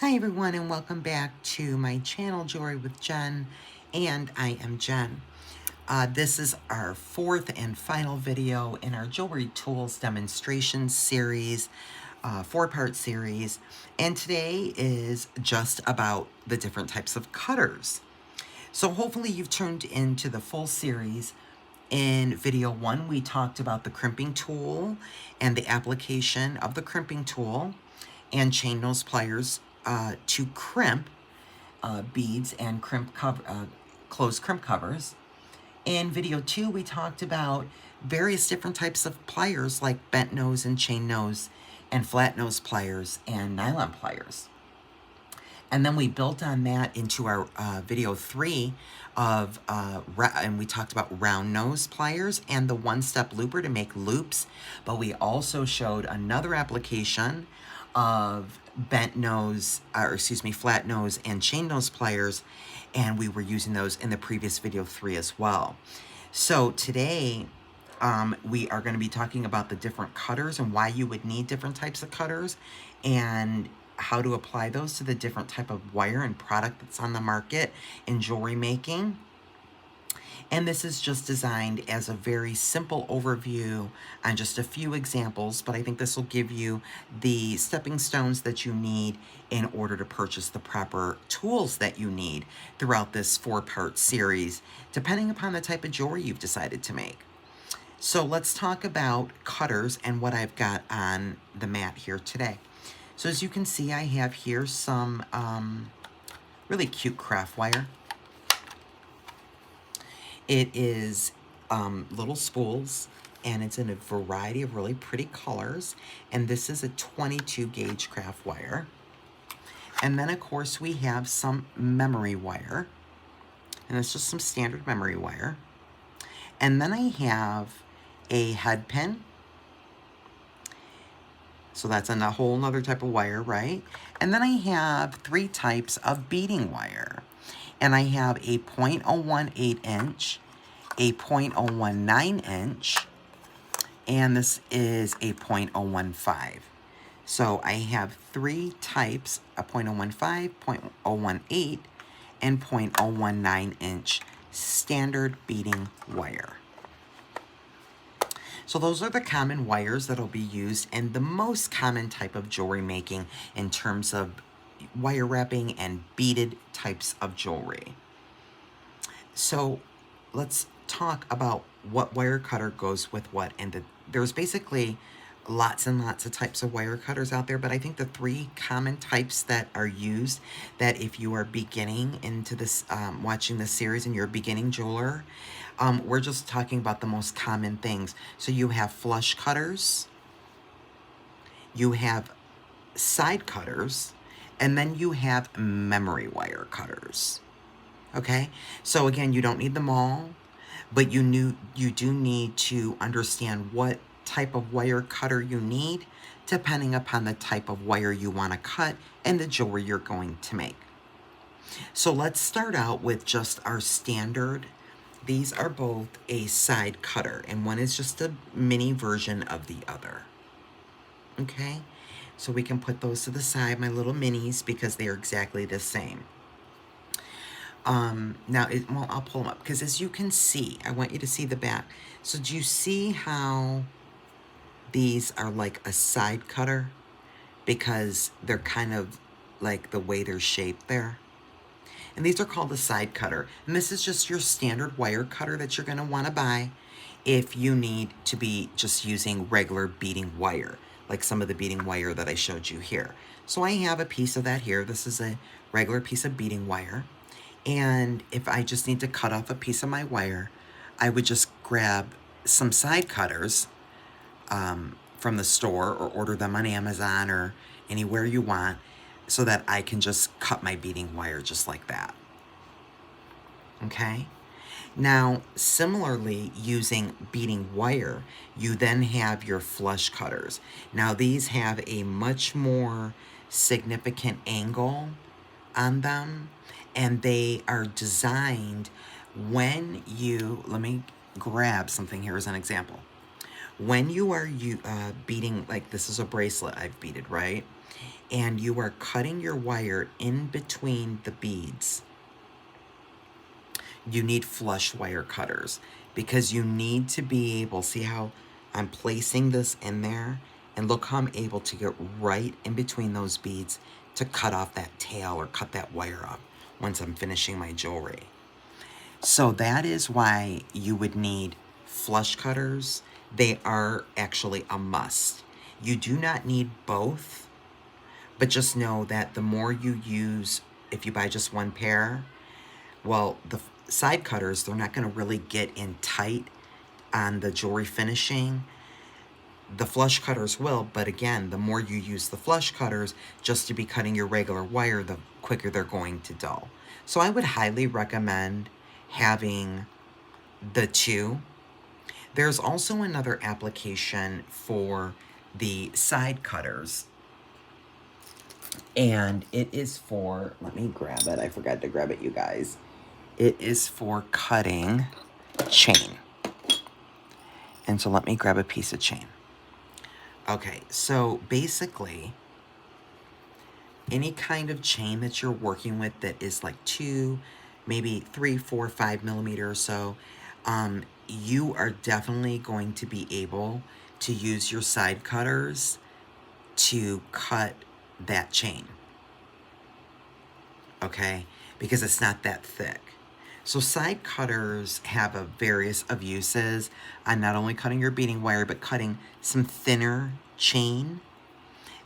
Hi everyone and welcome back to my channel Jewelry with Jen, and I am Jen. This is our fourth and final video in our jewelry tools demonstration series, four-part series, and today is just about the different types of cutters. So hopefully you've tuned into the full series. In video 1, we talked about the crimping tool and the application of the crimping tool and chain nose pliers to crimp beads and closed crimp covers. In video 2, we talked about various different types of pliers like bent nose and chain nose and flat nose pliers and nylon pliers. And then we built on that into our video 3 of, and we talked about round nose pliers and the one-step looper to make loops. But we also showed another application of bent nose, flat nose and chain nose pliers. And we were using those in the previous video 3 as well. So today, we are going to be talking about the different cutters and why you would need different types of cutters and how to apply those to the different type of wire and product that's on the market in jewelry making. And this is just designed as a very simple overview on just a few examples, but I think this will give you the stepping stones that you need in order to purchase the proper tools that you need throughout this four-part series, depending upon the type of jewelry you've decided to make. So let's talk about cutters and what I've got on the mat here today. So as you can see, I have here some really cute craft wire. It is little spools, and it's in a variety of really pretty colors. And this is a 22 gauge craft wire. And then, of course, we have some memory wire. And it's just some standard memory wire. And then I have a head pin. So that's a whole nother type of wire, right? And then I have 3 types of beading wire. And I have a 0.018 inch, a 0.019 inch, and this is a 0.015. So I have 3 types, a 0.015, 0.018, and 0.019 inch standard beading wire. So those are the common wires that will be used in the most common type of jewelry making in terms of wire wrapping and beaded types of jewelry. So let's talk about what wire cutter goes with what. And there's basically lots and lots of types of wire cutters out there, but I think the 3 common types that are used, that if you are beginning into this, watching this series and you're a beginning jeweler, we're just talking about the most common things. So you have flush cutters, you have side cutters, and then you have memory wire cutters. Okay, so again, you don't need them all, but you do need to understand what type of wire cutter you need, depending upon the type of wire you want to cut and the jewelry you're going to make. So let's start out with just our standard. These are both a side cutter, and one is just a mini version of the other. Okay, so we can put those to the side, my little minis, because they are exactly the same. Now, well, I'll pull them up, because as you can see, I want you to see the back. So do you see how these are like a side cutter? Because they're kind of like the way they're shaped there. And these are called a side cutter. And this is just your standard wire cutter that you're going to want to buy if you need to be just using regular beading wire, like some of the beading wire that I showed you here. So I have a piece of that here. This is a regular piece of beading wire. And if I just need to cut off a piece of my wire, I would just grab some side cutters from the store or order them on Amazon or anywhere you want, so that I can just cut my beading wire just like that. Okay? Now, similarly, using beading wire, you then have your flush cutters. Now, these have a much more significant angle on them, and they are designed when you, let me grab something here as an example. When you are beading, like this is a bracelet I've beaded, right? and you are cutting your wire in between the beads, you need flush wire cutters, because you need to be able, see how I'm placing this in there, and look how I'm able to get right in between those beads to cut off that tail or cut that wire up once I'm finishing my jewelry. So that is why you would need flush cutters. They are actually a must. You do not need both, but just know that the more you use, if you buy just one pair, well, the side cutters, they're not going to really get in tight on the jewelry finishing. The flush cutters will, but again, the more you use the flush cutters just to be cutting your regular wire, the quicker they're going to dull. So I would highly recommend having the two. There's also another application for the side cutters, and it is for, let me grab it, I forgot to grab it, you guys. It is for cutting chain. And so let me grab a piece of chain. Okay, so basically, any kind of chain that you're working with that is like 2, maybe 3, 4, 5 millimeter or so, you are definitely going to be able to use your side cutters to cut that chain. Okay, because it's not that thick. So side cutters have a various of uses on not only cutting your beading wire, but cutting some thinner chain.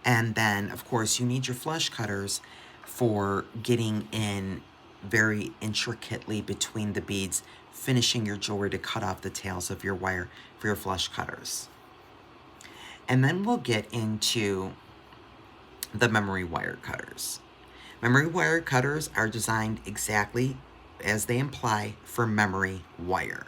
And then, of course, you need your flush cutters for getting in very intricately between the beads, finishing your jewelry to cut off the tails of your wire for your flush cutters. And then we'll get into the memory wire cutters. Memory wire cutters are designed exactly as they imply for memory wire.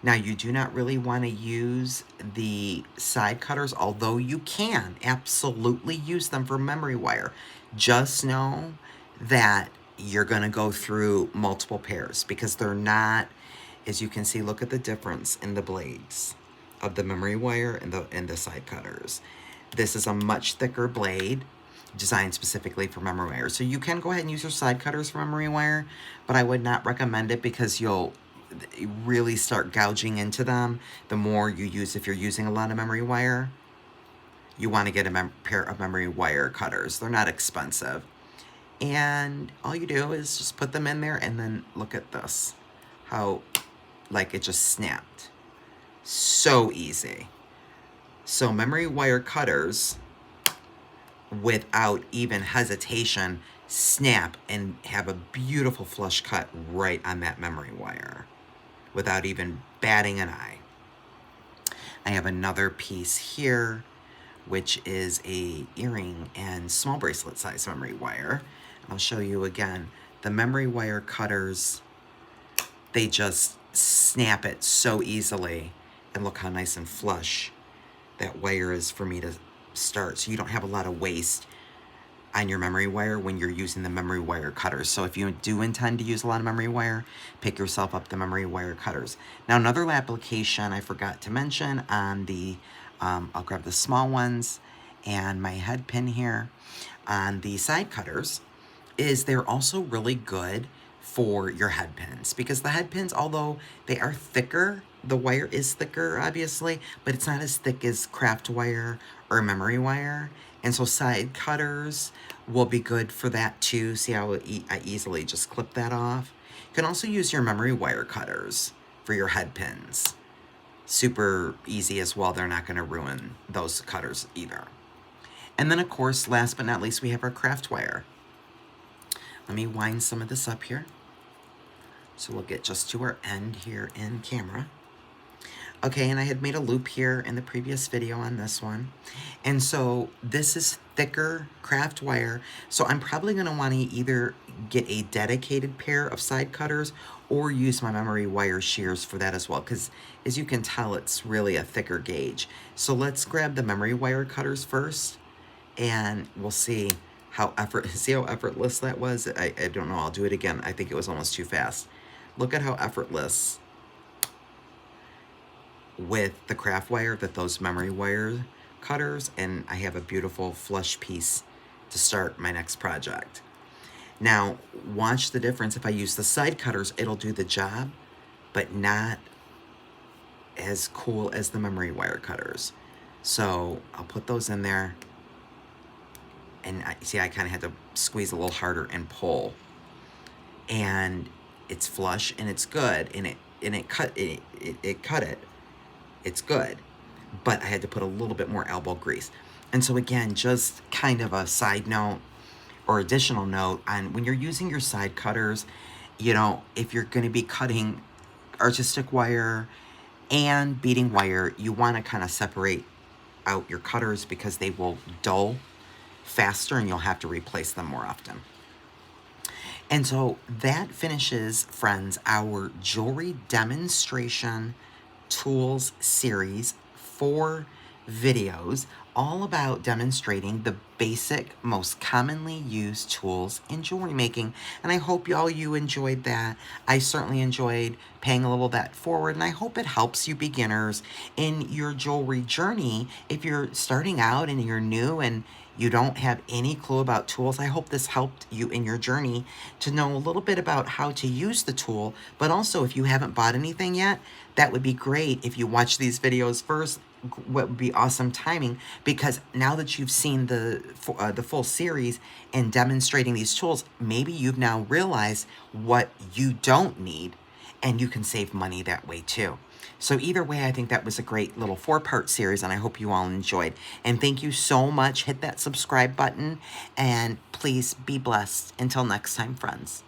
Now, you do not really want to use the side cutters, although you can absolutely use them for memory wire. Just know that you're going to go through multiple pairs, because they're not, as you can see, look at the difference in the blades of the memory wire and the side cutters. This is a much thicker blade, designed specifically for memory wire. So you can go ahead and use your side cutters for memory wire, but I would not recommend it, because you'll really start gouging into them the more you use. If you're using a lot of memory wire, you want to get a pair of memory wire cutters. They're not expensive. And all you do is just put them in there, and then look at this, how like it just snapped. So easy. So memory wire cutters, without even hesitation, snap and have a beautiful flush cut right on that memory wire without even batting an eye. I have another piece here, which is a earring and small bracelet size memory wire. I'll show you again. The memory wire cutters, they just snap it so easily, and look how nice and flush that wire is for me to start. So you don't have a lot of waste on your memory wire when you're using the memory wire cutters. So if you do intend to use a lot of memory wire, pick yourself up the memory wire cutters. Now, another application I forgot to mention on the, I'll grab the small ones and my head pin here on the side cutters, is they're also really good for your head pins, because the head pins, although they are thicker, the wire is thicker, obviously, but it's not as thick as craft wire or memory wire. And so side cutters will be good for that too. See how I easily just clip that off? You can also use your memory wire cutters for your head pins. Super easy as well. They're not going to ruin those cutters either. And then, of course, last but not least, we have our craft wire. Let me wind some of this up here. So we'll get just to our end here in camera. Okay, and I had made a loop here in the previous video on this one. And so this is thicker craft wire. So I'm probably going to want to either get a dedicated pair of side cutters or use my memory wire shears for that as well, because as you can tell, it's really a thicker gauge. So let's grab the memory wire cutters first, and we'll see how effortless that was. I don't know, I'll do it again. I think it was almost too fast. Look at how effortless with the craft wire that those memory wire cutters, and I have a beautiful flush piece to start my next project. Now, watch the difference. If I use the side cutters, it'll do the job, but not as cool as the memory wire cutters. So I'll put those in there, and see, I kind of had to squeeze a little harder and pull, and it's flush and it's good, and it cut it. It's good, but I had to put a little bit more elbow grease. And so again, just kind of a side note or additional note on when you're using your side cutters, you know, if you're going to be cutting artistic wire and beading wire, you want to kind of separate out your cutters because they will dull faster and you'll have to replace them more often. And so that finishes, friends, our jewelry demonstration tools series, 4 videos, all about demonstrating the basic, most commonly used tools in jewelry making. And I hope you enjoyed that. I certainly enjoyed paying a little of that forward, and I hope it helps you beginners in your jewelry journey. If you're starting out and you're new and you don't have any clue about tools, I hope this helped you in your journey to know a little bit about how to use the tool. But also, if you haven't bought anything yet, that would be great if you watch these videos first. What would be awesome timing, because now that you've seen the full series and demonstrating these tools, maybe you've now realized what you don't need, and you can save money that way too. So either way, I think that was a great little 4-part series, and I hope you all enjoyed. And thank you so much. Hit that subscribe button, and please be blessed. Until next time, friends.